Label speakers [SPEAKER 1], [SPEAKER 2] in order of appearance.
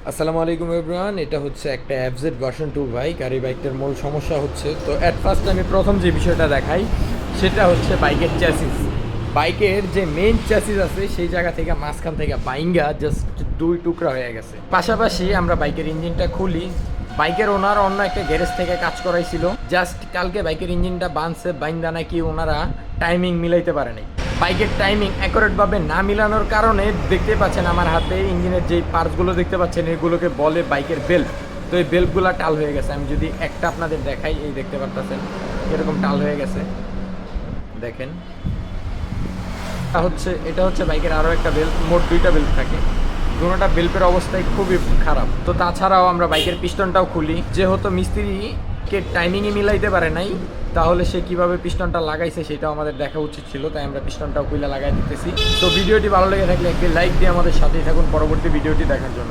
[SPEAKER 1] আসসালামু আলাইকুম এভরিওয়ান। এটা হচ্ছে একটা এফজেড ভার্সন 2 বাইক, আর এই বাইকটার মূল সমস্যা হচ্ছে, তো অ্যাট ফার্স্ট আমি প্রথম যে বিষয়টা দেখাই সেটা হচ্ছে বাইকের চ্যাসিস। বাইকের যে মেইন চ্যাসিস আছে সেই জায়গা থেকে মাঝখান থেকে বাইঙ্গা জাস্ট দুই টুকরা হয়ে গেছে। পাশাপাশি আমরা বাইকের ইঞ্জিনটা খুলি, বাইকের ওনার অন্য একটা গ্যারেজ থেকে কাজ করাইছিল, জাস্ট কালকে বাইকের ইঞ্জিনটা বানছে, বাইন্দা নাকি ওনারা টাইমিং মিলাইতে পারে নাই। বাইকের টাইমিং অ্যাকুরেটভাবে না মিলানোর কারণে দেখতে পাচ্ছেন আমার হাতে ইঞ্জিনের যেই পার্টসগুলো দেখতে পাচ্ছেন এগুলোকে বলে বাইকের বেল্ট। তো এই বেল্টগুলো টাল হয়ে গেছে। আমি যদি একটা আপনাদের দেখাই, এই দেখতে পারতেছেন এরকম টাল হয়ে গেছে, দেখেন। এটা হচ্ছে বাইকের আরও একটা বেল্ট, মোট দুইটা বেল্ট থাকে, দুটোটা বেল্টের অবস্থায় খুবই খারাপ। তো তাছাড়াও আমরা বাইকের পিস্টনটাও খুলি, যেহেতু মিস্ত্রিকে টাইমিংই মিলাইতে পারে নাই, তাহলে সে কিভাবে পিস্টনটা লাগাইছে সেটাও আমাদের দেখা উচিত ছিল, তাই আমরা পিস্টনটাও খুলে লাগাই দিতেছি। তো ভিডিওটি ভালো লেগে থাকলে একটি লাইক দিয়ে আমাদের সাথেই থাকুন পরবর্তী ভিডিওটি দেখার জন্য।